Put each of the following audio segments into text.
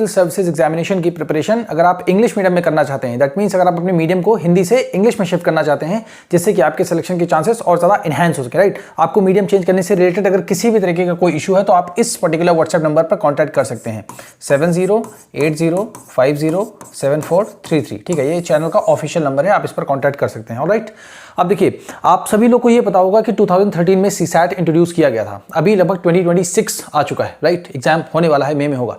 Services examination की preparation अगर आप इंग्लिश मीडियम में करना चाहते हैं, दैट मीन्स अगर आप अपने मीडियम को हिंदी से इंग्लिश में शिफ्ट करना चाहते हैं जिससे कि आपके सिलेक्शन के चांसेस और ज़्यादा इनहैंस हो सके, राइट। आपको मीडियम चेंज करने से रिलेटेड अगर किसी भी तरीके का कोई इशू है तो आप इस पर्टिकुलर व्हाट्सएप नंबर पर कॉन्टैक्ट कर सकते हैं 7080507433। ठीक है, ये चैनल का ऑफिशियल नंबर है, आप इस पर कॉन्टैक्ट कर सकते हैं। ऑलराइट, अब देखिए आप सभी लोग को ये पता होगा कि 2013 में सीसैट इंट्रोड्यूस किया गया था। अभी लगभग 2026 आ चुका है, राइट। एग्जाम होने वाला है, मई में होगा।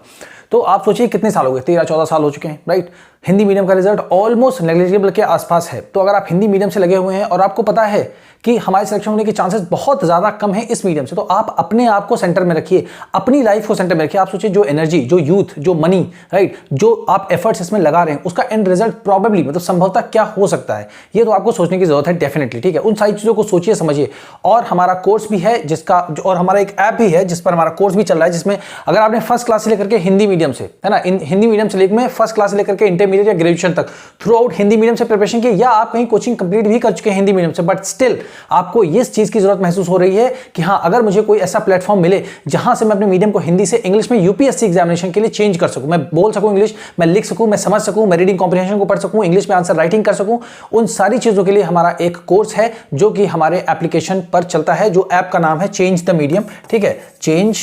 तो आप सोचिए कितने साल हो गए, 13-14 साल हो चुके हैं, राइट। हिंदी मीडियम का रिजल्ट ऑलमोस्ट नेग्लिजिबल के आसपास है। तो अगर आप हिंदी मीडियम से लगे हुए हैं और आपको पता है कि हमारे सिलेक्शन होने के चांसेस बहुत ज़्यादा कम है इस मीडियम से, तो आप अपने आप को सेंटर में रखिए, अपनी लाइफ को सेंटर में रखिए। आप सोचिए जो एनर्जी, जो यूथ, जो मनी, राइट, जो आप एफर्ट्स इसमें लगा रहे हैं उसका एंड रिजल्ट प्रॉबेबली मतलब संभवतः क्या हो सकता है, ये तो आपको सोचने की जरूरत है डेफिनेटली। ठीक है, उन सारी चीज़ों को सोचिए, समझिए। और हमारा कोर्स भी है जिसका, और हमारा एक ऐप भी है जिस पर हमारा कोर्स भी चल रहा है, जिसमें अगर आपने फर्स्ट क्लास से लेकर के हिंदी मीडियम से, है ना, हिंदी मीडियम से लेकर फर्स्ट क्लास से लेकर के इंटरमीडिएट या ग्रेजुएशन तक थ्रू आउट हिंदी मीडियम से प्रिपरेशन की, या आप कहीं कोचिंग कंप्लीट भी कर चुके हैं हिंदी मीडियम से, बट स्टिल आपको इस चीज की जरूरत महसूस हो रही है कि हाँ, अगर मुझे कोई ऐसा प्लेटफॉर्म मिले जहां से मैं अपने मीडियम को हिंदी से इंग्लिश में यूपीएससी एग्जामिनेशन के लिए चेंज कर सकूं, मैं बोल सकूं इंग्लिश, मैं लिख सकूं, मैं समझ सकूं, मैं रीडिंग कॉम्प्रिहेंशन को पढ़ सकूं, इंग्लिश में आंसर राइटिंग कर सकूं, उन सारी चीजों के लिए हमारा एक कोर्स है जो कि हमारे एप्लीकेशन पर चलता है, जो ऐप का नाम है चेंज द मीडियम। ठीक है, चेंज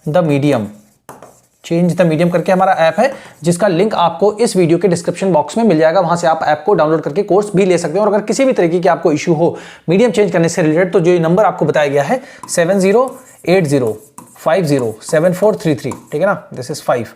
द मीडियम करके हमारा ऐप है, जिसका लिंक आपको इस वीडियो के डिस्क्रिप्शन बॉक्स में मिल जाएगा। वहां से आप ऐप को डाउनलोड करके कोर्स भी ले सकते हैं। और अगर किसी भी तरीके की आपको इशू हो मीडियम चेंज करने से रिलेटेड, तो जो ये नंबर आपको बताया गया है 7080507433, ठीक है ना, दिस इज 5,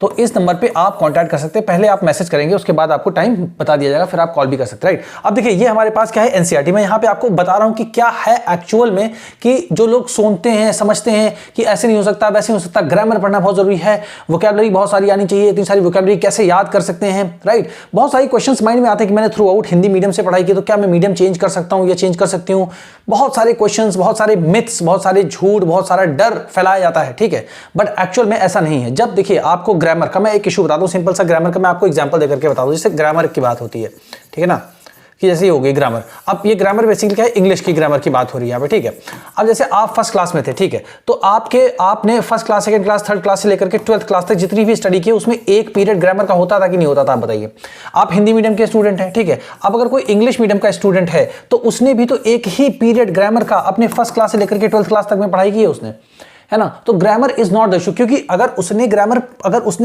तो इस नंबर पे आप कांटेक्ट कर सकते हैं। पहले आप मैसेज करेंगे, उसके बाद आपको टाइम बता दिया जाएगा, फिर आप कॉल भी कर सकते हैं, राइट। अब देखिए ये हमारे पास क्या है, एनसीईआरटी। मैं यहाँ पे आपको बता रहा हूँ कि क्या है एक्चुअल में, कि जो लोग सुनते हैं समझते हैं कि ऐसे नहीं हो सकता, वैसे नहीं हो सकता, ग्रामर पढ़ना बहुत जरूरी है, वोकैबुलरी बहुत सारी आनी चाहिए, इतनी सारी वोकैबुलरी कैसे याद कर सकते हैं, राइट। बहुत सारी क्वेश्चन माइंड में आते हैं कि मैंने थ्रू आउट हिंदी मीडियम से पढ़ाई की, तो क्या मैं मीडियम चेंज कर सकता हूँ या चेंज कर सकती हूँ। बहुत सारे क्वेश्चन, बहुत सारे मिथ्स, बहुत सारे झूठ, बहुत सारा डर फैलाया जाता है, ठीक है, बट एक्चुअल में ऐसा नहीं है। जब देखिए आपको ग्रामर का मैं एक इशू बता दूं, सिंपल सा ग्रामर का मैं आपको एग्जांपल देकर के बता दूं। जैसे ग्रामर की बात होती है, ठीक है ना, कि जैसे ये हो गई ग्रामर। अब ये ग्रामर बेसिकली क्या है, इंग्लिश की ग्रामर की बात हो रही है यहाँ पे, ठीक है। अब जैसे आप फर्स्ट क्लास में थे, ठीक है, तो आपने first class, second class, third class से लेकर के 12th क्लास तक जितनी भी स्टडी की, उसमें एक पीरियड ग्रामर का होता था कि नहीं होता था, आप बताइए। आप हिंदी मीडियम के स्टूडेंट हैं, ठीक है। अब अगर कोई इंग्लिश मीडियम का स्टूडेंट है तो उसने भी तो एक ही पीरियड ग्रामर का अपने फर्स्ट क्लास से लेकर के 12th क्लास तक में पढ़ाई की है उसने, है ना। तो grammar is not the issue, क्योंकि अगर उसने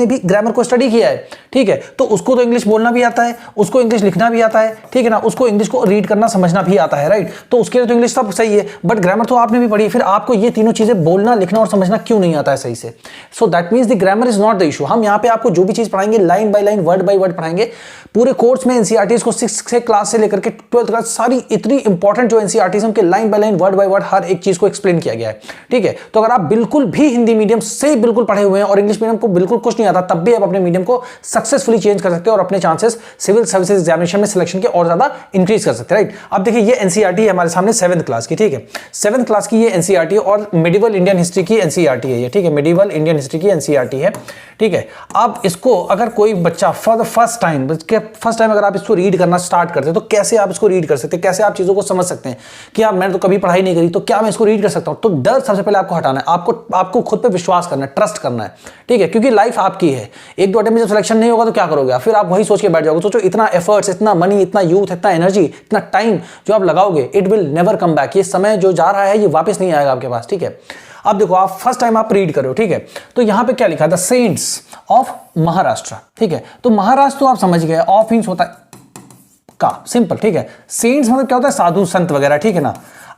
भी ग्रामर को स्टडी किया है, ठीक है, तो उसको तो इंग्लिश बोलना भी आता है, उसको इंग्लिश लिखना भी आता है, ठीक है ना, उसको इंग्लिश को रीड करना समझना भी आता है, राइट। तो उसके लिए तो इंग्लिश सब सही है, बट ग्रामर तो आपने भी पढ़ी, फिर आपको ये तीनों चीजें बोलना, लिखना और समझना क्यों नहीं आता है सही से। So that means the grammar is not the issue. हम यहाँ पे आपको जो भी चीज पढ़ाएंगे line by line, word by word पढ़ाएंगे। पूरे कोर्स में एनसीईआरटीज को 6th क्लास से लेकर के 12th क्लास सारी इतनी इंपॉर्टेंट जो एनसीईआरटीज उनके line by line, word by word हर एक चीज को एक्सप्लेन किया गया है, ठीक है। तो अगर आप बिल्कुल भी हिंदी मीडियम से बिल्कुल पढ़े हुए हैं और इंग्लिश मीडियम को बिल्कुल कुछ नहीं आता, तब भी आप अपने मीडियम को सक्सेसफुली चेंज कर सकते हैं और अपने चांसेस सिविल सर्विसेज एग्जामिनेशन में सिलेक्शन के और ज्यादा इंक्रीज कर सकते हैं, राइट। अब देखिए ये एनसीईआरटी है हमारे सामने 7th क्लास की, ठीक है। 7th क्लास की ये एनसीईआरटी और मिडिवल इंडियन हिस्ट्री की एनसीईआरटी है ये, ठीक है, मिडिवल इंडियन हिस्ट्री की एनसीईआरटी है, ठीक है। अब इसको अगर कोई बच्चा फॉर द फर्स्ट टाइम अगर आप इसको रीड करना स्टार्ट करते हैं, तो कैसे आप इसको रीड कर सकते हैं, कैसे आप चीजों को समझ सकते हैं कि यार मैंने तो कभी पढ़ाई नहीं करी, तो क्या मैं इसको रीड कर सकता हूं। तो डर सबसे पहले आपको हटाना है, आपको खुद पे विश्वास करना है, ट्रस्ट करना है, ठीक है, क्योंकि लाइफ आपकी है। एक दो अटेम्प्ट में जब सिलेक्शन नहीं होगा तो क्या करोगे, फिर आप वही सोच के बैठ जाओगे। सोचो इतना एफर्ट्स, इतना मनी, इतना यूथ, इतना एनर्जी, इतना टाइम जो आप लगाओगे, it will never come back. ये समय जो जा रहा है ये वापस नहीं आएगा आपके पास, ठीक है। अब देखो आप फर्स्ट टाइम आप रीड करो, ठीक है, तो यहां पे क्या लिखा है, द सेंट्स ऑफ महाराष्ट्र, ठीक है। तो महाराष्ट्र तो आप समझ गए, ऑफ मींस होता है का, सिंपल, ठीक है। सेंट्स मतलब क्या होता है, साधु संत वगैरह, ठीक है ना।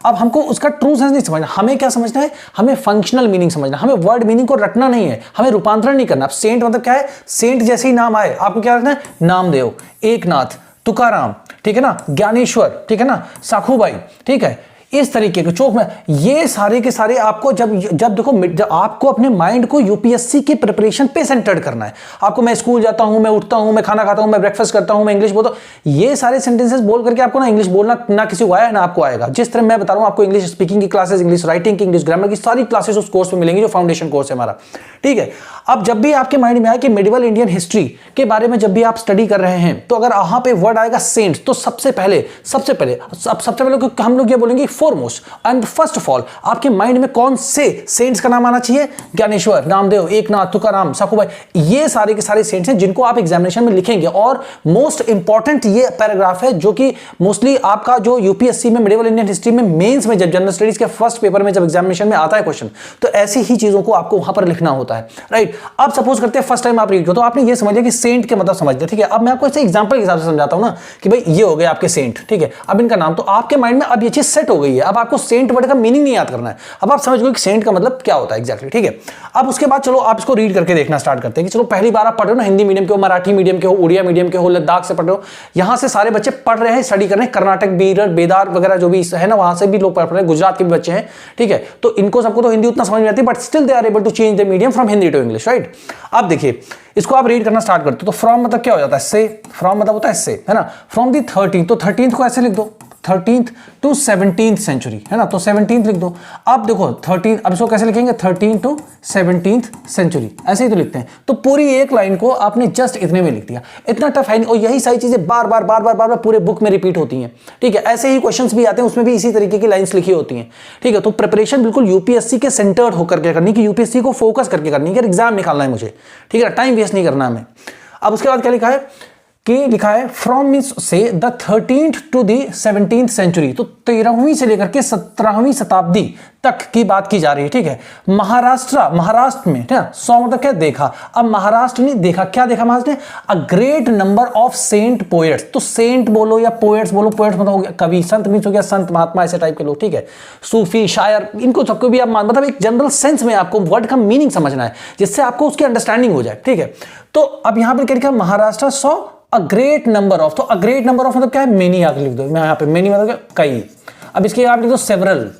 अब हमको उसका ट्रू सेंस नहीं समझना, हमें क्या समझना है, हमें फंक्शनल मीनिंग समझना, हमें वर्ड मीनिंग को रटना नहीं है, हमें रूपांतरण नहीं करना। सेंट मतलब क्या है, सेंट जैसे ही नाम आए आपको क्या रखना है, नामदेव, एकनाथ, तुकाराम, ठीक है ना, ज्ञानेश्वर, ठीक है ना, साखूबाई, ठीक है, इस तरीके के चौक में ये सारे के सारे आपको जब देखो आपको अपने माइंड को यूपीएससी के प्रिपरेशन पे सेंटर्ड करना है। आपको मैं स्कूल जाता हूं, मैं उठता हूं, मैं खाना खाता हूं, मैं ब्रेकफास्ट करता हूं, मैं इंग्लिश बोलता हूं, ये सारे सेंटेंसेस बोल करके आपको ना इंग्लिश बोलना ना किसी को आया ना आपको आएगा। जिस तरह मैं बता रहा हूं आपको इंग्लिश स्पीकिंग की क्लासेस, इंग्लिश राइटिंग की, इंग्लिश ग्रामर की सारी क्लासेस उस कोर्स में मिलेंगी जो फाउंडेशन कोर्स है हमारा, ठीक है। अब जब भी आपके माइंड में आए कि मिडिवल इंडियन हिस्ट्री के बारे में जब भी आप स्टडी कर रहे हैं, तो अगर वहां पे वर्ड आएगा सेंट, तो सबसे पहले हम लोग ये बोलेंगे foremost and first of all आपके माइंड में कौन से सेंट्स का नाम आना चाहिए? ज्ञानेश्वर, रामदेव, एकनाथ, तुकाराम, साकूबाई, ये सारे के सारे सेंट्स हैं जिनको आप एग्जामिनेशन में लिखेंगे। और मोस्ट इंपॉर्टेंट ये पैराग्राफ है जो कि मोस्टली आपका जो यूपीएससी में मिडिवल इंडियन हिस्ट्री में मेंस में जब जनरल स्टडीज के फर्स्ट पेपर में जब एग्जामिनेशन में आता है क्वेश्चन, तो ऐसी ही चीजों को आपको वहां पर लिखना होता है, राइट। अब सपोज करते हैं फर्स्ट टाइम आप रीड करो तो आपने ये समझ लिया कि सेंट के मतलब समझ लिया, ठीक है। अब मैं आपको ऐसे एग्जांपल के हिसाब से समझाता हूं ना कि भाई ये हो गए आपके सेंट, ठीक है। अब इनका नाम, तो आपके माइंड में अब ये चीज सेट हो गई है। अब आपको सेंट वर्ड का मीनिंग नहीं याद करना है, अब आप समझ गए कि सेंट का मतलब क्या होता है एग्जैक्टली, ठीक है। अब उसके बाद चलो आप इसको रीड करके देखना स्टार्ट करते हैं कि चलो पहली बार आप पढ़ रहे हो ना, हिंदी मीडियम के हो, मराठी मीडियम के हो, उड़िया मीडियम के हो, लद्दाख से पढ़ रहे हो, यहां से सारे बच्चे पढ़ रहे हैं, स्टडी कर रहे हैं, कर्नाटक, बीदर, बेदार वगैरह जो भी है ना, वहां से भी लोग पढ़ रहे हैं, गुजरात के भी बच्चे हैं, ठीक है। तो इनको सबको तो हिंदी उतना समझ नहीं आती, but still they are able to change the medium from Hindi to English, right. अब देखिए इसको आप रीड करना स्टार्ट करते हो तो फ्रॉम मतलब क्या हो जाता है? से। फ्रॉम मतलब होता है से, है ना। फ्रॉम दी 13th, तो 13th को ऐसे लिख दो 13th to 17th सेंचुरी, है ना। तो 17th लिख दो। अब देखो 13, अब इसको कैसे लिखेंगे? 13th to 17th सेंचुरी, ऐसे ही तो लिखते हैं। तो पूरी एक लाइन को आपने जस्ट इतने में लिख दिया, इतना टफ है नहीं। और यही सारी चीजें बार बार पूरे बुक में रिपीट होती हैं, ठीक है। ऐसे ही क्वेश्चंस भी आते हैं, उसमें भी इसी तरीके की लाइंस लिखी होती हैं, ठीक है। तो प्रिपरेशन बिल्कुल यूपीएससी के सेंटर्ड होकर के करनी, कि यूपीएससी को फोकस करके करनी है, एग्जाम निकालना है मुझे, ठीक है। टाइम वेस्ट नहीं करना हमें। अब उसके बाद क्या लिखा है कि लिखा है फ्रॉम मींस से the 13th to the 17th century, तो 13वीं से लेकर के 17वीं शताब्दी तक की बात की जा रही है, ठीक है। महाराष्ट्र में, ठीक है। सौ मतलब क्या? देखा। अब महाराष्ट्र ने देखा, क्या देखा महाराष्ट्र ने? A great number of saint poets. तो सेंट बोलो या पोएट्स बोलो, पोएट्स मतलब हो गया कवि, संत मीन्स हो गया संत महात्मा, ऐसे टाइप के लोग, ठीक है। सूफी, शायर, इनको सबको भी आप मतलब एक जनरल सेंस में आपको वर्ड का मीनिंग समझना है, जिससे आपको उसकी अंडरस्टैंडिंग हो जाए, ठीक है। तो अब यहां पर क्या लिखा? Maharashtra saw a great number of, तो अ ग्रेट नंबर ऑफ मतलब क्या है? मेनी आगे लिख दो, मैं यहाँ पे मेनी मतलब क्या? कई। अब इसके आप लिख दो सेवरल,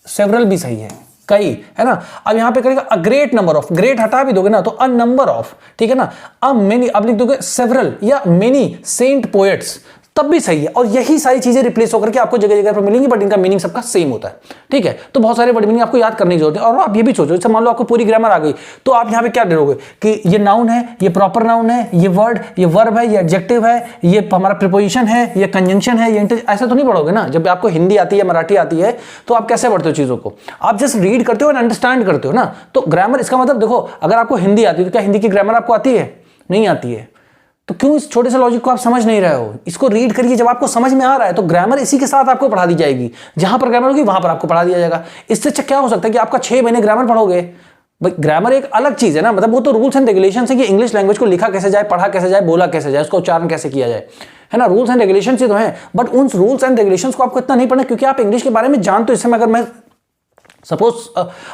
सेवरल भी सही है, कई, है ना। अब यहां पे करेगा अ ग्रेट नंबर ऑफ, ग्रेट हटा भी दोगे ना तो अ नंबर ऑफ, ठीक है ना। अब मेनी, अब लिख दोगे सेवरल या मेनी सेंट पोएट्स, तब भी सही है। और यही सारी चीजें रिप्लेस होकर के आपको जगह जगह पर मिलेंगी, बट इनका मीनिंग सबका सेम होता है, ठीक है। तो बहुत सारे वर्ड मीनिंग आपको याद करने की जरूरत है। और आप ये भी सोचो, जैसे मान लो आपको पूरी ग्रामर आ गई, तो आप यहाँ पे क्या डरोगे कि ये नाउन है, ये प्रॉपर नाउन है, ये वर्ड, ये वर्ब है, ये एडजेक्टिव है, ये हमारा प्रीपोजिशन है, ये कंजंक्शन है, ये ऐसा तो नहीं पढ़ोगे ना। जब आपको हिंदी आती है, मराठी आती है, तो आप कैसे पढ़ते हो चीजों को? आप जस्ट रीड करते हो एंड अंडरस्टैंड करते हो ना। तो ग्रामर, इसका मतलब देखो, अगर आपको हिंदी आती है तो क्या हिंदी की ग्रामर आपको आती है? नहीं आती है। तो क्यों इस छोटे से लॉजिक को आप समझ नहीं रहे हो? इसको रीड करिए, जब आपको समझ में आ रहा है तो ग्रामर इसी के साथ आपको पढ़ा दी जाएगी। जहां पर ग्रामर होगी वहां पर आपको पढ़ा दिया जाएगा। इससे अच्छा क्या हो सकता है कि आपका 6 महीने ग्रामर पढ़ोगे? भाई ग्रामर एक अलग चीज है ना, मतलब वो तो रूल्स एंड रेगुलेशन है कि इंग्लिश लैंग्वेज को लिखा कैसे जाए, पढ़ा कैसे जाए, बोला कैसे जाए, उसका उच्चारण कैसे किया जाए, है ना। रूल्स एंड रेगुलेशन से तो है, बट उन रूल्स एंड रेगुलेशन को आपको इतना नहीं पढ़ना, क्योंकि आप इंग्लिश के बारे में जानते हो। इस समय अगर मैं सपोज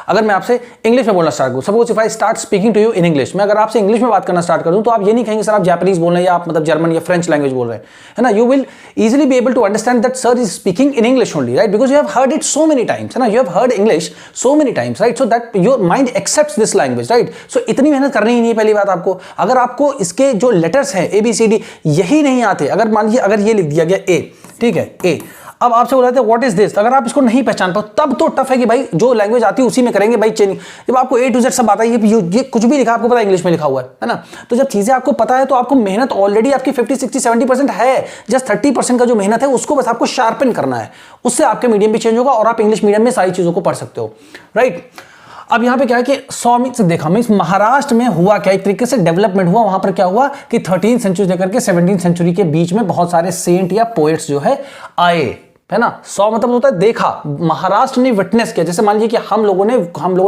अगर मैं आपसे इंग्लिश में बोलना स्टार्ट करूं, suppose if I start speaking to you in English, मैं अगर आपसे इंग्लिश में बात करना स्टार्ट करूं, तो आप ये नहीं कहेंगे सर आप जापानीज बोल रहे हैं या आप मतलब जर्मन या फ्रेंच लैंग्वेज बोल रहे हैं, है ना। You will easily be able to understand that sir is speaking in English only, right, because you have heard it so many times, है ना। You have heard English so many times, right, so that your mind accepts this language, right. So इतनी मेहनत करनी ही नहीं, पहली बात आपको। अगर आपको इसके जो लेटर्स हैं ABCD यही नहीं आते, अगर मान लीजिए अगर ये लिख दिया गया A, ठीक है, A, अब आपसे बोला था व्हाट इज दिस, अगर आप इसको नहीं पहचान पाओ तब तो टफ है कि भाई जो लैंग्वेज आती है उसी में करेंगे भाई चेंज। जब आपको A to Z सब आता है, ये कुछ भी लिखा आपको पता है इंग्लिश में लिखा हुआ है ना। तो जब चीजें आपको पता है तो आपको मेहनत ऑलरेडी आपकी 50, 60, 70% है। जस्ट 30% का जो मेहनत है उसको बस आपको शार्पन करना है, उससे आपके मीडियम भी चेंज होगा और आप इंग्लिश मीडियम में सारी चीजों को पढ़ सकते हो, राइट। अब यहां पे क्या है कि 100 में से देखा मींस महाराष्ट्र में हुआ क्या, एक तरीके से डेवलपमेंट हुआ। वहां पर क्या हुआ कि 13th सेंचुरी लेकर के 17th सेंचुरी के बीच में बहुत सारे सेंट या पोएट्स जो है आए, है ना। 100 मतलब होता है देखा, महाराष्ट्र ने विटनेस किया। जैसे मान लीजिए कि हम लोगों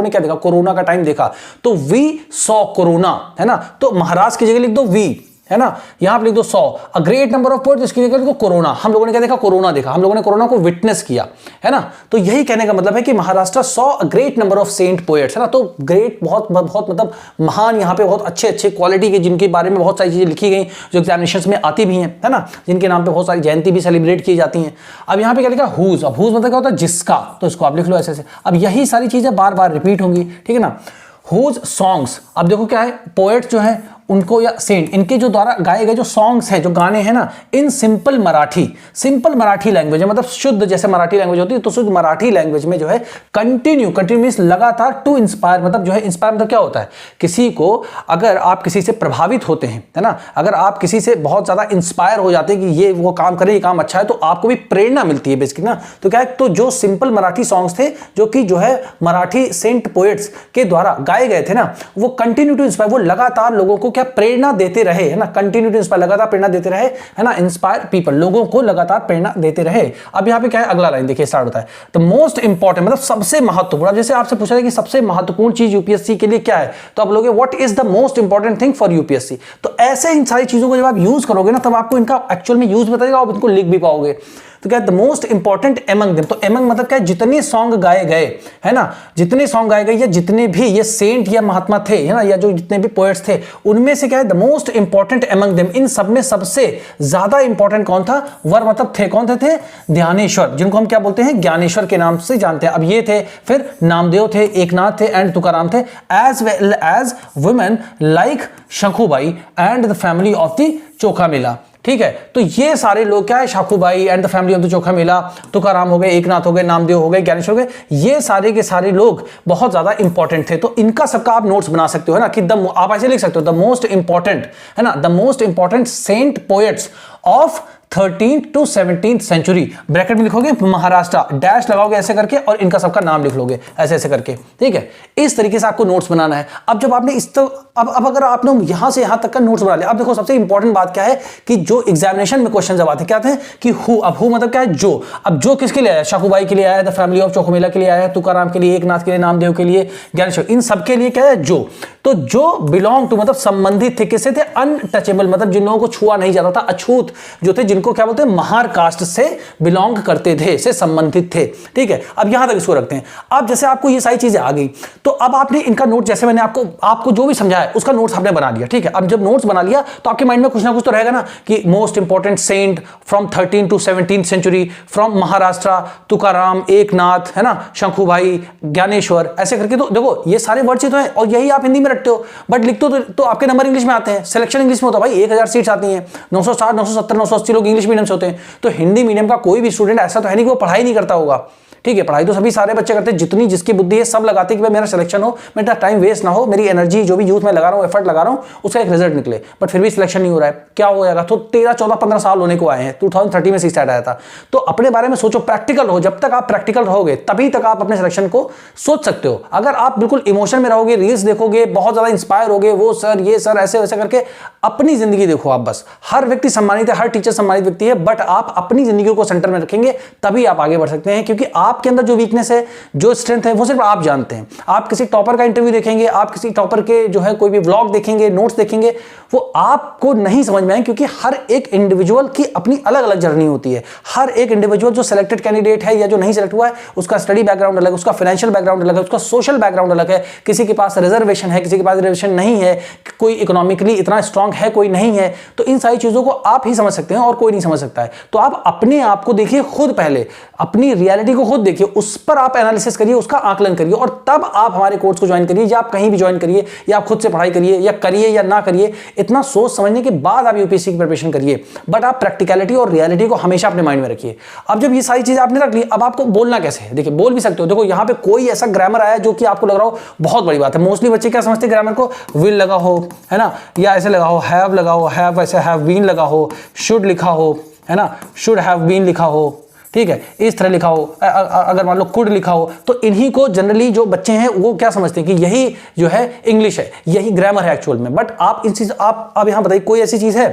ने क्या देखा, कोरोना का टाइम देखा, तो वी सॉ कोरोना, है ना। तो महाराष्ट्र की जगह लिख दो वी, है ना। यहां पर लिख दो 100 अ ग्रेट नंबर ऑफ पोएट्स, इसकी जगह लिख दो कोरोना। हम लोगों ने क्या देखा, कोरोना देखा, हम लोगों ने कोरोना को विटनेस किया, है ना। तो यही कहने का मतलब है कि Maharashtra saw a great number of saint poets, है ना। तो ग्रेट बहुत मतलब महान, यहाँ पे बहुत अच्छे क्वालिटी के, जिनके बारे में बहुत सारी चीजें लिखी गई जो एग्जामिनेशन में आती भी हैं, है ना, जिनके नाम पे बहुत सारी जयंती भी सेलिब्रेट की जाती हैं। अब यहाँ पे क्या लिखा, हुज। अब हुज मतलब क्या होता है, जिसका, तो इसको आप लिख लो ऐसे। अब यही सारी चीजें बार बार रिपीट होंगी, ठीक है ना। हुज सॉन्ग्स, अब देखो क्या है, पोएट्स जो है उनको या सेंट, इनके जो द्वारा गाए गए जो सॉन्ग्स हैं, जो गाने हैं ना, इन सिंपल मराठी लैंग्वेज है, मतलब शुद्ध जैसे मराठी लैंग्वेज होती है, तो शुद्ध मराठी लैंग्वेज में जो है कंटिन्यू मींस लगातार, टू इंस्पायर मतलब जो है, इंस्पायर मतलब क्या होता है, किसी को अगर आप किसी से प्रभावित होते हैं, है ना, अगर आप किसी से बहुत ज्यादा इंस्पायर हो जाते हैं कि ये वो काम करे, ये काम अच्छा है, तो आपको भी प्रेरणा मिलती है बेसिकली ना। तो क्या है, तो जो सिंपल मराठी सॉन्ग्स थे जो कि जो है मराठी सेंट पोएट्स के द्वारा गाए गए थे ना, वो कंटिन्यू टू इंस्पायर, वो लगातार लोगों को क्या प्रेरणा देते रहे, है ना, कंटिन्यू टू इंस्पायर, लगातार प्रेरणा देते रहे, है ना, इंस्पायर पीपल, लोगों को लगातार प्रेरणा देते रहे। अब यहां पे क्या है, अगला लाइन देखिए स्टार्ट होता है, द मोस्ट इंपॉर्टेंट मतलब सबसे महत्वपूर्ण। अब जैसे आपसे पूछा है कि सबसे महत्वपूर्ण चीज यूपीएससी के लिए क्या है, तो आप लोगे what is the most important thing for UPSC. तो ऐसे इन सारी चीजों को जब आप यूज करोगे ना, तब आपको इनका एक्चुअल में यूज बताएगा, आप इनको लिख भी पाओगे। तो क्या the most important among them, तो एमंग मतलब क्या है, जितने सॉन्ग गाए गए, है ना, जितने सॉन्ग गाए गए या जितने भी ये सेंट या महात्मा थे, है ना, या जो जितने भी पोएट्स थे, उनमें से क्या है, the most important among them, इन सब में सबसे ज्यादा इंपॉर्टेंट कौन था, वर मतलब थे, कौन थे, ध्यानेश्वर, जिनको हम क्या बोलते हैं, ज्ञानेश्वर के नाम से जानते हैं। अब ये थे, फिर नामदेव थे, एकनाथ थे एंड तुकाराम थे, as well as women like Shankhubai and the family of the Chokha Mela. ठीक है, तो ये सारे लोग क्या है, Shakhubai and the family of the Chokha Mela, Tukaram हो गए, एकनाथ हो गए, नामदेव हो गए, ज्ञानेश्वर हो गए, ये सारे के सारे लोग बहुत ज्यादा इंपॉर्टेंट थे। तो इनका सबका आप नोट्स बना सकते हो, है ना, कि आप ऐसे लिख सकते हो, द मोस्ट इंपॉर्टेंट, है ना, the most important saint poets of 13th to 17th century, bracket में लिखोगे महाराष्ट्र, डैश लगाओगे ऐसे करके, और इनका सबका नाम लिख लोगे ऐसे ऐसे करके। ठीक है, इस तरीके से आपको नोट्स बनाना है। अब जब आपने अब अगर आपने यहां से यहां तक का नोट्स बना लिया, अब देखो सबसे इंपॉर्टेंट बात क्या है कि जो एग्जामिनेशन में क्वेश्चन जब आते हैं क्या आते हैं कि हु, अब हु मतलब क्या है, जो, अब जो किसके लिए आया, शाखूबाई के लिए आया, द फैमिली ऑफ चोखमेला के लिए आया, तुकाराम के लिए, एकनाथ के लिए, नामदेव के लिए, ज्ञानेश्वर, इन सबके लिए क्या है, जो। तो जो बिलोंग टू मतलब संबंधित थे, किससे थे, अनटचेबल मतलब जिन लोगों को छुआ नहीं जाता था, अछूत जो थे, जिनको क्या बोलते हैं, महार कास्ट से बिलोंग करते थे, से संबंधित थे। ठीक है, अब यहां तक इसको रखते हैं। अब जैसे आपको ये सारी चीजें आ गई, तो अब आपने इनका नोट, जैसे मैंने आपको जो भी समझाया उसका नोट्स आपने बना लिया। ठीक है, अब जब नोट्स बना लिया तो आपके माइंड में कुछ ना कुछ तो रहेगा ना, कि most important saint from 13th to 17th century, from Maharashtra, Tukaram, Eknath, है ना, शंखुभाई, ज्ञानेश्वर, ऐसे करके। तो देखो ये सारे वर्ड्स ही तो हैं, और यही आप हिंदी में रखते हो, बट लिखते हो तो आपके नंबर इंग्लिश में आते हैं, सिलेक्शन इंग्लिश में होता है भाई, 1000 सीट्स आती हैं, 960, 970, 980 लोग इंग्लिश मीडियम से होते हैं। तो हिंदी मीडियम का कोई भी स्टूडेंट ऐसा तो है नहीं कि वो पढ़ाई नहीं करता होगा। ठीक है, पढ़ाई तो सभी सारे बच्चे करते हैं, जितनी जिसकी बुद्धि है सब लगाते हैं कि भाई मेरा सिलेक्शन हो, मेरा टाइम वेस्ट ना हो, मेरी एनर्जी जो भी यूथ में लगा रहा हूँ, एफर्ट लगा रहा हूँ, उसका एक रिजल्ट निकले। बट फिर भी सिलेक्शन नहीं हो रहा है, क्या हो जाएगा। तो 13, 14, 15 साल होने को आए हैं, 2030 में सीट आया था। तो अपने बारे में सोचो, प्रैक्टिकल रहो, जब तक आप प्रैक्टिकल रहोगे तभी तक आप अपने सिलेक्शन को सोच सकते हो। अगर आप बिल्कुल इमोशन में रहोगे, रील्स देखोगे, बहुत ज्यादा इंस्पायर होगे, वो सर ये सर ऐसे वैसे करके, अपनी जिंदगी देखो आप बस। हर व्यक्ति सम्मानित है, हर टीचर सम्मानित व्यक्ति है, बट आप अपनी जिंदगी को सेंटर में रखेंगे तभी आप आगे बढ़ सकते हैं, क्योंकि आपके अंदर जो वीकनेस है, जो स्ट्रेंथ है, वो सिर्फ आप जानते हैं। आप किसी टॉपर का इंटरव्यू देखेंगे, आप किसी टॉपर के जो है कोई भी व्लॉग देखेंगे, नोट्स देखेंगे, वो आपको नहीं समझ में आए, क्योंकि हर एक इंडिविजुअल की अपनी अलग अलग जर्नी होती है। हर एक इंडिविजुअल जो सिलेक्टेड कैंडिडेट है या जो नहीं सिलेक्ट हुआ है, उसका स्टडी बैकग्राउंड अलग है, उसका फाइनेंशियल बैकग्राउंड अलग है, उसका सोशल बैकग्राउंड अलग है, किसी के पास रिजर्वेशन है, किसी के पास रिजर्वेशन नहीं है, कोई इकोनॉमिकली इतना स्ट्रांग है, कोई नहीं है। तो इन सारी चीजों को आप ही समझ सकते हैं और कोई नहीं समझ सकता है। तो आप अपने आप को देखिए, खुद पहले अपनी रियलिटी को खुद देखिए, उस पर आप एनालिसिस करिए, उसका आकलन करिए, और तब आप हमारे कोर्स को ज्वाइन करिए, या आप कहीं भी ज्वाइन करिए, या आप खुद से पढ़ाई करिए, या करिए या ना करिए। इतना सोच समझने के बाद आप यूपीएससी की प्रिपरेशन करिए, बट आप प्रैक्टिकलिटी और रियलिटी को हमेशा अपने माइंड में रखिए। अब जब ये सारी चीजें आपने रख ली, अब आपको बोलना कैसे है, देखिए बोल भी सकते हो। देखो यहाँ पे कोई ऐसा ग्रामर आया जो कि आपको लग रहा हो बहुत बड़ी बात है। मोस्टली बच्चे क्या समझते हैं ग्रामर को, विल लगा हो, है ना, या ऐसे लगा हो, हैव लगा हो, हैव ऐसे हैव बीन लगा हो, शुड लिखा हो, है ना, शुड हैव बीन लिखा हो, ठीक है, इस तरह लिखा हो, अगर मान लो कुड लिखा हो, तो इन्हीं को जनरली जो बच्चे हैं वो क्या समझते हैं कि यही जो है इंग्लिश है, यही ग्रामर है एक्चुअल में। बट आप इन चीज आप अब यहां बताइए, कोई ऐसी चीज है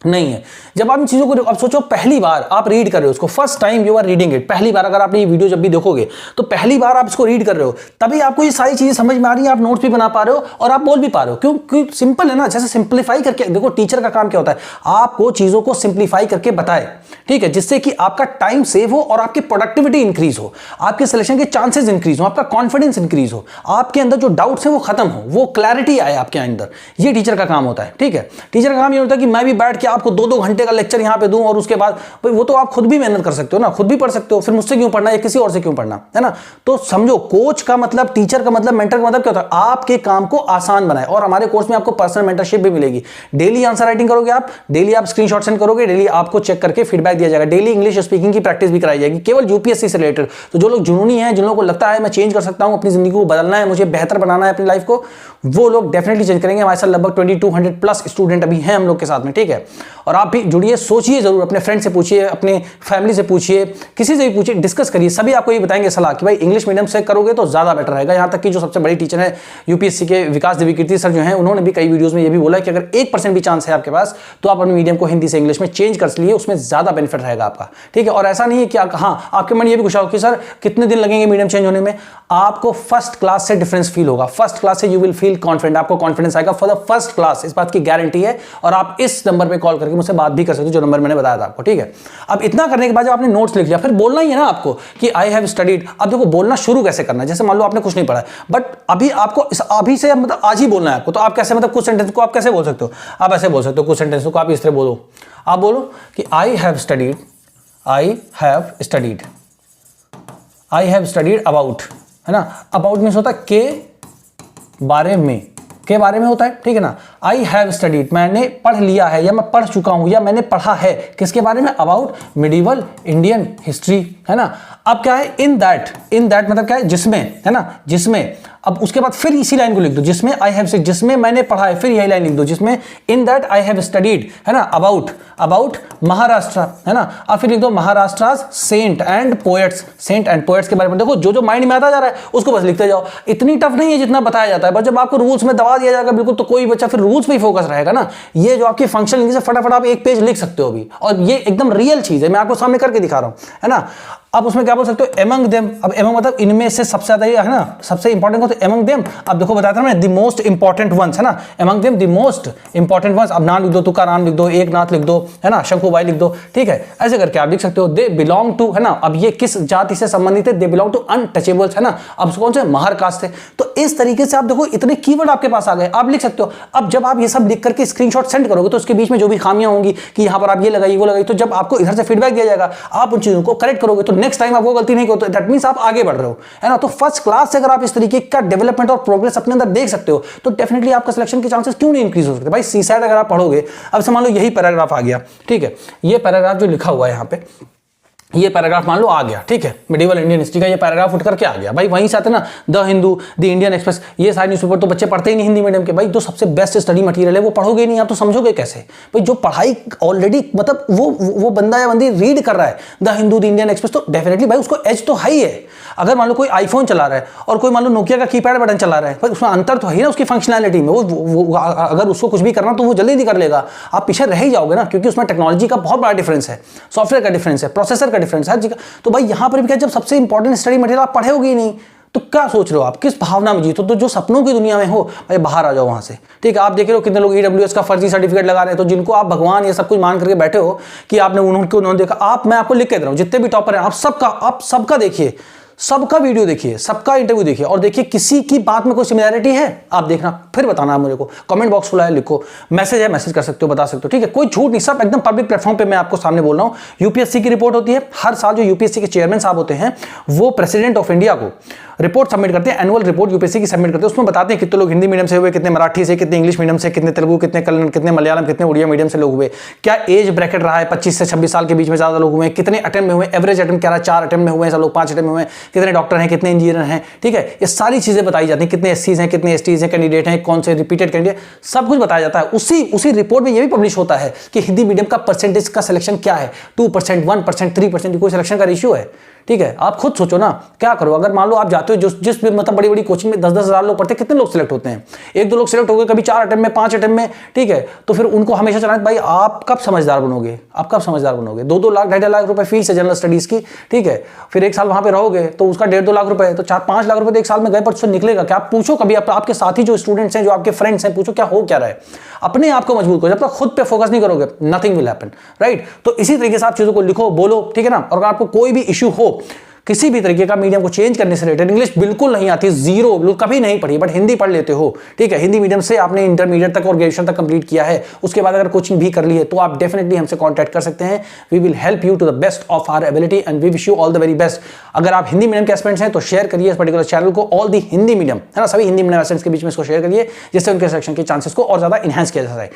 नहीं है। जब आप इन चीजों को, अब सोचो पहली बार आप रीड कर रहे हो उसको, first time you are reading it, पहली बार अगर आपने ये वीडियो जब भी देखोगे तो पहली बार आप इसको रीड कर रहे हो, तभी आपको ये सारी चीजें समझ में आ रही है, आप नोट्स भी बना पा रहे हो और आप बोल भी पा रहे हो। क्यों? क्योंकि सिंपल है ना। जैसे सिंप्लीफाई करके देखो, टीचर का काम क्या होता है, आपको चीजों को सिंप्लीफाई करके बताए, ठीक है, जिससे कि आपका टाइम सेव हो और आपकी प्रोडक्टिविटी इंक्रीज हो, आपके सिलेक्शन के चांसेस इंक्रीज हो, आपका कॉन्फिडेंस इंक्रीज हो, आपके अंदर जो डाउट्स हैं वो खत्म हो, वो क्लैरिटी आए आपके अंदर। ये टीचर का काम होता है। ठीक है, टीचर का काम ये होता है कि मैं भी बैठ के आपको 2-2 घंटे का लेक्चर यहाँ पे दूं और उसके बाद भाई वो तो आप खुद भी मेहनत कर सकते हो ना, खुद भी पढ़ सकते हो, फिर मुझसे क्यों पढ़ना या किसी और से क्यों पढ़ना, है ना। तो समझो, कोच का मतलब, टीचर का मतलब, मेंटर का मतलब क्या होता है, आपके काम को आसान बनाए। और हमारे कोर्स में आपको पर्सनल मेंटरशिप भी मिलेगी। डेली आंसर राइटिंग करोगे आप, डेली आप स्क्रीनशॉट सेंड करोगे, डेली आपको चेक करके फीडबैक दिया जाएगा, डेली इंग्लिश स्पीकिंग की प्रैक्टिस भी कराई जाएगी, केवल यूपीएससी से रिलेटेड। तो जो लोग जुनूनी हैं, जिन लोगों को लगता है मैं चेंज कर सकता हूं, अपनी जिंदगी को बदलना है, मुझे बेहतर बनाना है अपनी लाइफ को, वो लोग डेफिनेटली चेंज करेंगे। हमारे साथ लगभग 2200 प्लस स्टूडेंट अभी हैं हम लोग के साथ में, ठीक है। और आप भी जुड़िए, सोचिए जरूर, अपने फ्रेंड से पूछिए, अपने फैमिली से पूछिए, किसी से भी पूछिए, डिस्कस करिए, सभी आपको ये बताएंगे सलाह कि भाई इंग्लिश मीडियम से करोगे तो ज्यादा बेटर रहेगा। यहां तक कि जो सबसे बड़ी टीचर है यूपीएससी के, विकास देवीकीर्ति सर जो हैं, उन्होंने भी कई वीडियोस में ये भी बोला कि अगर 1% भी चांस है आपके पास तो आप अपने मीडियम को हिंदी से इंग्लिश में चेंज कर लिए, उसमें ज्यादा बेनिफिट रहेगा आपका, ठीक है। और ऐसा नहीं है कि हाँ, आपके मन ये भी पूछा हो कि सर कितने दिन लगेंगे मीडियम चेंज होने में, आपको फर्स्ट क्लास से डिफरेंस फील होगा। फर्स्ट क्लास से यू विल फील कॉन्फिडेंट, आपको कॉन्फिडेंस आएगा फॉर द फर्स्ट क्लास, इस बात की गारंटी है। और आप इस नंबर पे कॉल करके मुझसे बात भी कर सकते हो, जो नंबर मैंने बताया था आपको, ठीक है। अब इतना करने के बाद जब आपने नोट्स लिख लिया, फिर बोलना ही है ना आपको कि आई हैव स्टडीड। अब देखो, बोलना शुरू कैसे करना है, जैसे मान लो आपने कुछ नहीं पढ़ा है, बट अभी आपको अभी से मतलब आज ही बोलना है आपको, तो आप कैसे, मतलब कुछ सेंटेंस को आप कैसे बोल सकते हो, आप ऐसे बोल सकते हो, कुछ सेंटेंस को आप इस तरह बोलो, आप बोलो कि I have studied, I have studied, I have studied about, है ना। अबाउट मीन्स होता है के बारे में, के बारे में होता है, ठीक है ना। आई हैव स्टडीड, मैंने पढ़ लिया है, या मैं पढ़ चुका हूं, या मैंने पढ़ा है, किसके बारे में, अबाउट मिडिवल इंडियन हिस्ट्री, है ना। अब क्या है, इन दैट, इन दैट मतलब क्या है, जिसमें, है ना, जिसमें। अब उसके बाद फिर इसी लाइन को लिख दो, जिसमें आई हैव, जिसमें मैंने पढ़ा है, फिर यही लाइन लिख दो, जिसमें in that I have studied, है ना, अबाउट, अबाउट महाराष्ट्र, है ना। अब फिर लिख दो Maharashtra saint and poets, saint and poets के बारे में। देखो, जो जो माइंड में आता जा रहा है उसको बस लिखते जाओ, इतनी टफ नहीं है जितना बताया जाता है। बस जब आपको रूल्स में दबा दिया जाएगा बिल्कुल, तो कोई बच्चा फिर रूल्स पे ही फोकस रहेगा ना। ये जो आपकी फंक्शनल इंग्लिश है, फटाफट आप एक पेज लिख सकते हो अभी, और ये एकदम रियल चीज है, मैं आपको सामने करके दिखा रहा हूं, है ना। अब उसमें क्या बोल सकते हो, एमंग देम। अब एमंग मतलब इनमें से सबसे ज्यादा, है ना, सबसे इंपॉर्टेंट को, तो एमंग देम। अब देखो बताया था मैं, द मोस्ट इंपॉर्टेंट वंस, है ना, among them the most important ones. अब नाम लिख दो, तुकाराम लिख दो, एकनाथ लिख दो, है ना, शंकुबाई लिख दो, ठीक है। ऐसे करके आप लिख सकते हो। दे बिलोंग टू, है ना, अब ये किस जाति से संबंधित है, दे बिलोंग टू अनटचेबल्स, है ना। अब कौन से, महार कास्ट है। तो इस तरीके से आप देखो, इतने कीवर्ड आपके पास आ गए, आप लिख सकते हो। अब जब आप ये सब लिख करके स्क्रीनशॉट सेंड करोगे, तो उसके बीच में जो भी खामियां होंगी कि यहां पर आप ये लगाई वो लगाई, तो जब आपको इधर से फीडबैक दिया जाएगा, आप उन चीजों को करेक्ट करोगे, तो नेक्स्ट टाइम आपको गलती तो दैट मींस आप आगे बढ़ रहे हो, है ना। तो फर्स्ट क्लास से अगर आप इस तरीके का डेवलपमेंट और प्रोग्रेस अपने अंदर देख सकते हो, तो डेफिनेटली आपका सिलेक्शन के चांसेस क्यों नहीं इंक्रीज हो सकते। भाई सीसैट अगर आप पढ़ोगे, अब से मान लो यही पैराग्राफ आ गया, ठीक है, ये पैराग्राफ जो लिखा हुआ है यहाँ पे, ये पैराग्राफ मान लो आ गया, ठीक है, मिडिवल इंडियन हिस्ट्री का ये पैराग्राफ उठ करके आ गया। भाई वहीं से आते ना, the Hindu, the Indian express, ये सारे न्यूज़पेपर तो बच्चे पढ़ते ही नहीं हिंदी मीडियम के। भाई जो सबसे बेस्ट स्टडी मटेरियल है वो पढ़ोगे नहीं आप, तो समझोगे कैसे। भाई जो पढ़ाई ऑलरेडी, मतलब वो बंदा या बंदी रीड कर रहा है the Hindu, the Indian express, तो डेफिनेटली भाई उसको एज तो हाई है। अगर मान लो कोई आईफोन चला रहा है और कोई मान लो नोकिया का कीपैड बटन चला रहा है, भाई उसमें अंतर तो है ना उसकी फंक्शनैलिटी में। वो अगर उसको कुछ भी करना तो वो जल्दी नहीं कर लेगा, आप पीछे रह ही जाओगे ना, क्योंकि उसमें टेक्नोलॉजी का बहुत बड़ा डिफरेंस है, सॉफ्टवेयर का डिफरेंस है, प्रोसेसर का डिफरेंस है। तो भाई यहां पर भी क्या, जब सबसे इंपॉर्टेंट स्टडी मटेरियल आप पढ़ोगे ही नहीं, तो क्या सोच रहे हो आप, किस भावना में जीतो। तो जो सपनों की दुनिया में हो, भाई बाहर आ जाओ वहां से, ठीक है। आप देख रहे हो कितने लोग ईडब्ल्यूएस का फर्जी सर्टिफिकेट लगा रहे हैं, तो जिनको आप भगवान ये सब कुछ मान करके बैठे हो कि आपने उन्होंने देखा, आप, मैं आपको लिख के दे रहा हूं, जितने भी टॉपर हैं आप सबका देखिए, सबका वीडियो देखिए, सबका इंटरव्यू देखिए, और देखिए किसी की बात में कोई सिमिलैरिटी है आप देखना, फिर बताना मुझे को, कमेंट बॉक्स खुला है, लिखो, मैसेज है, मैसेज कर सकते हो, बता सकते हो, ठीक है। कोई झूठ नहीं, सब एकदम पब्लिक प्लेटफॉर्म पे मैं आपको सामने बोल रहा हूं। यूपीएससी की रिपोर्ट होती है हर साल, जो यूपीएससी के चेयरमैन साहब होते हैं वो प्रेसिडेंट ऑफ इंडिया को रिपोर्ट सबमिट करते हैं, एनुअल रिपोर्ट यूपीएससी की सबमिट करते हैं। उसमें बताते हैं कितने लोग हिंदी मीडियम से हुए, कितने मराठी से, कितने इंग्लिश मीडियम से, कितने तेलुगु, कितने कन्नड़, कितने मलयालम, कितने उड़िया मीडियम से लोग हुए, क्या एज ब्रैकेट रहा है, 25 से 26 साल के बीच में ज्यादा लोग हुए, कितने अटेम्प्ट में हुए, एवरेज अटेम्प्ट क्या रहा, 4 अटेम्प्ट में हुए, सब लोग 5 अटेम्प्ट में हुए, कितने डॉक्टर हैं, कितने इंजीनियर हैं, ठीक है। ये सारी चीजें बताई जाती हैं, कितने एससीज हैं, कितने एसटीज हैं, कैंडिडेट हैं, कौन से रिपीटेड कैंडिडेट, सब कुछ बताया जाता है। उसी रिपोर्ट में ये भी पब्लिश होता है कि हिंदी मीडियम का परसेंटेज का सिलेक्शन क्या है, 2%, 1%, 3%, कोई सिलेक्शन का रेशियो है, ठीक है। आप खुद सोचो ना, क्या करो, अगर मान लो आप जाते हो जिस मतलब बड़ी बड़ी कोचिंग में 10-10 हजार लोग पढ़ते हैं, कितने लोग सिलेक्ट होते हैं, 1-2 लोग सिलेक्ट हो गए, कभी 4 अटेम्प्ट में, 5 अटेम्प्ट में, ठीक है। तो फिर उनको हमेशा चलाना, भाई आप कब समझदार बनोगे, आप कब समझदार बनोगे। 2-2 लाख 2.5 लाख रुपए फीस है जनरल स्टडीज की, ठीक है। फिर 1 साल वहां पे रहोगे तो उसका 1.5-2 लाख रुपए, तो 4-5 लाख रुपए तो 1 साल में गए, पर उससे निकलेगा क्या। आप पूछो कभी आपके साथी जो स्टूडेंट्स हैं, जो आपके फ्रेंड्स हैं, पूछो क्या हो क्या रहा है। अपने आप को मजबूत करो, जब तक खुद पे फोकस नहीं करोगे नथिंग विल हैपन, राइट। तो इसी तरीके से आप चीजों को लिखो, बोलो, ठीक है ना। और अगर आपको कोई भी इशू हो, किसी भी तरीके का मीडियम को चेंज करने से रिलेटेड, इंग्लिश बिल्कुल नहीं आती, जीरो, कभी नहीं पढ़ी, बट हिंदी पढ़ लेते हो, ठीक है, हिंदी मीडियम से आपने इंटरमीडिएट तक और ग्रेजुएशन तक कंप्लीट किया है, उसके बाद अगर कोचिंग भी कर ली है, तो आप डेफिनेटली हमसे कॉन्टैक्ट कर सकते हैं। We will help you to the best of our ability and we wish you all the very best. अगर आप हिंदी मीडियम के एस्पिरेंट्स हैं तो शेयर करिए इस पर्टिकुलर चैनल को, ऑल दी हिंदी मीडियम, है ना, सभी हिंदी मीडियम एस्पिरेंट्स के बीच में इसको शेयर करिए, जिससे उनके सिलेक्शन के चांसेस को और ज्यादा इनहैंस किया जा सके।